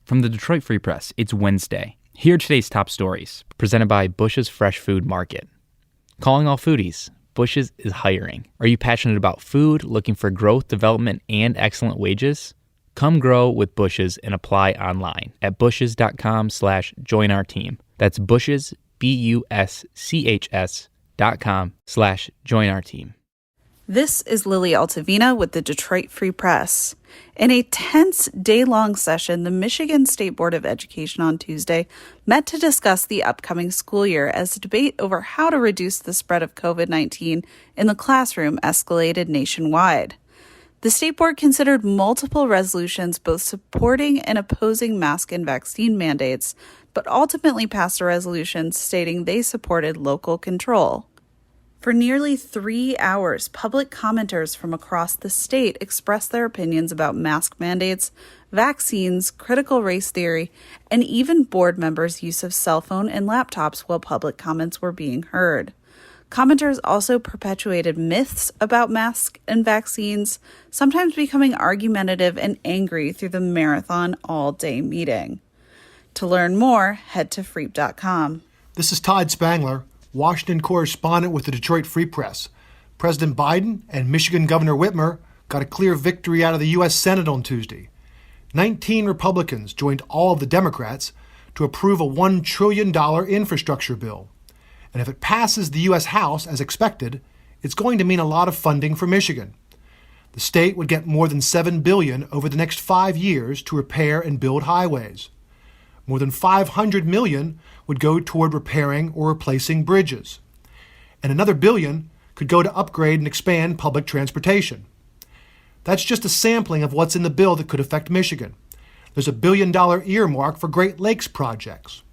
From the Detroit Free Press, it's Wednesday. Here are today's top stories, presented by Bush's Fresh Food Market. Calling all foodies, Bush's is hiring. Are you passionate about food, looking for growth, development, and excellent wages? Come grow with Bush's and apply online at bushes.com/join-our-team. That's Bush's, BUSCHS.com/join-our-team. This is Lily Altavina with the Detroit Free Press. In a tense day-long session, the Michigan State Board of Education on Tuesday met to discuss the upcoming school year as the debate over how to reduce the spread of COVID-19 in the classroom escalated nationwide. The State Board considered multiple resolutions both supporting and opposing mask and vaccine mandates, but ultimately passed a resolution stating they supported local control. For nearly 3 hours, public commenters from across the state expressed their opinions about mask mandates, vaccines, critical race theory, and even board members' use of cell phone and laptops while public comments were being heard. Commenters also perpetuated myths about masks and vaccines, sometimes becoming argumentative and angry through the marathon all-day meeting. To learn more, head to freep.com. This is Todd Spangler, Washington correspondent with the Detroit Free Press. President Biden and Michigan Governor Whitmer got a clear victory out of the U.S. Senate on Tuesday. 19 Republicans joined all of the Democrats to approve a $1 trillion infrastructure bill. And if it passes the U.S. House as expected, it's going to mean a lot of funding for Michigan. The state would get more than $7 billion over the next 5 years to repair and build highways. More than $500 million would go toward repairing or replacing bridges. And another $1 billion could go to upgrade and expand public transportation. That's just a sampling of what's in the bill that could affect Michigan. There's a $1 billion earmark for Great Lakes projects.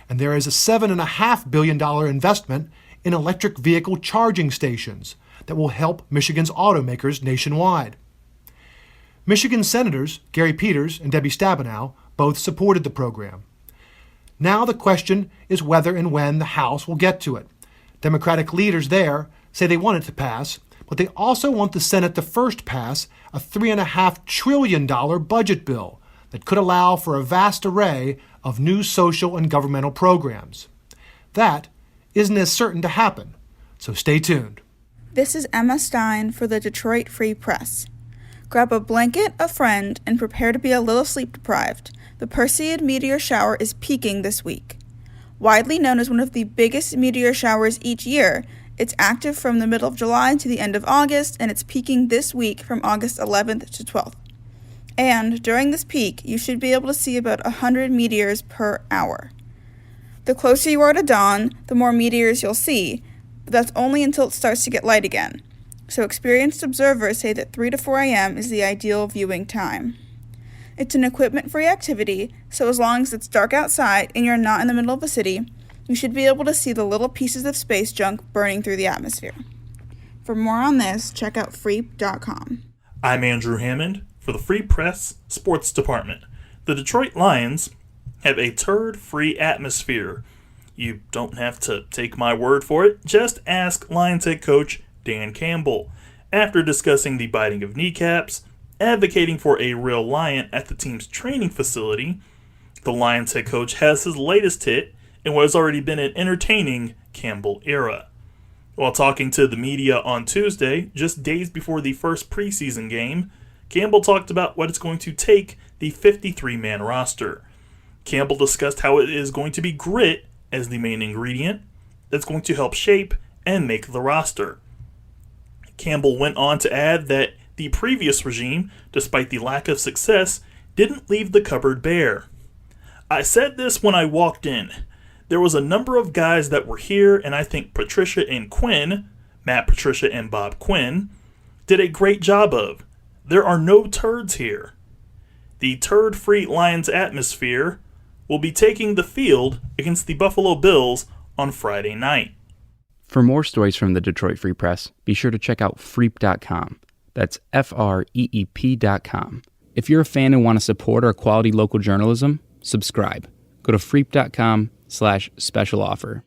And there is a $7.5 billion investment in electric vehicle charging stations that will help Michigan's automakers nationwide. Michigan Senators Gary Peters and Debbie Stabenow both supported the program. Now the question is whether and when the House will get to it. Democratic leaders there say they want it to pass, but they also want the Senate to first pass a $3.5 trillion budget bill that could allow for a vast array of new social and governmental programs. That isn't as certain to happen, so stay tuned. This is Emma Stein for the Detroit Free Press. Grab a blanket, a friend, and prepare to be a little sleep-deprived. The Perseid meteor shower is peaking this week. Widely known as one of the biggest meteor showers each year, it's active from the middle of July to the end of August, and it's peaking this week from August 11th to 12th. And during this peak, you should be able to see about 100 meteors per hour. The closer you are to dawn, the more meteors you'll see, but that's only until it starts to get light again. So experienced observers say that 3 to 4 a.m. is the ideal viewing time. It's an equipment-free activity, so as long as it's dark outside and you're not in the middle of a city, you should be able to see the little pieces of space junk burning through the atmosphere. For more on this, check out freep.com. I'm Andrew Hammond for the Free Press Sports Department. The Detroit Lions have a turd-free atmosphere. You don't have to take my word for it. Just ask Lions head coach Dan Campbell. After discussing the biting of kneecaps, advocating for a real lion at the team's training facility, the Lions head coach has his latest hit in what has already been an entertaining Campbell era. While talking to the media on Tuesday, just days before the first preseason game, Campbell talked about what it's going to take the 53-man roster. Campbell discussed how it is going to be grit as the main ingredient that's going to help shape and make the roster. Campbell went on to add that the previous regime, despite the lack of success, didn't leave the cupboard bare. I said this when I walked in. There was a number of guys that were here, and I think Patricia and Quinn, Matt Patricia and Bob Quinn, did a great job of. There are no turds here. The turd-free Lions atmosphere will be taking the field against the Buffalo Bills on Friday night. For more stories from the Detroit Free Press, be sure to check out freep.com. That's FREEP.com. If you're a fan and want to support our quality local journalism, subscribe. Go to freep.com/special offer.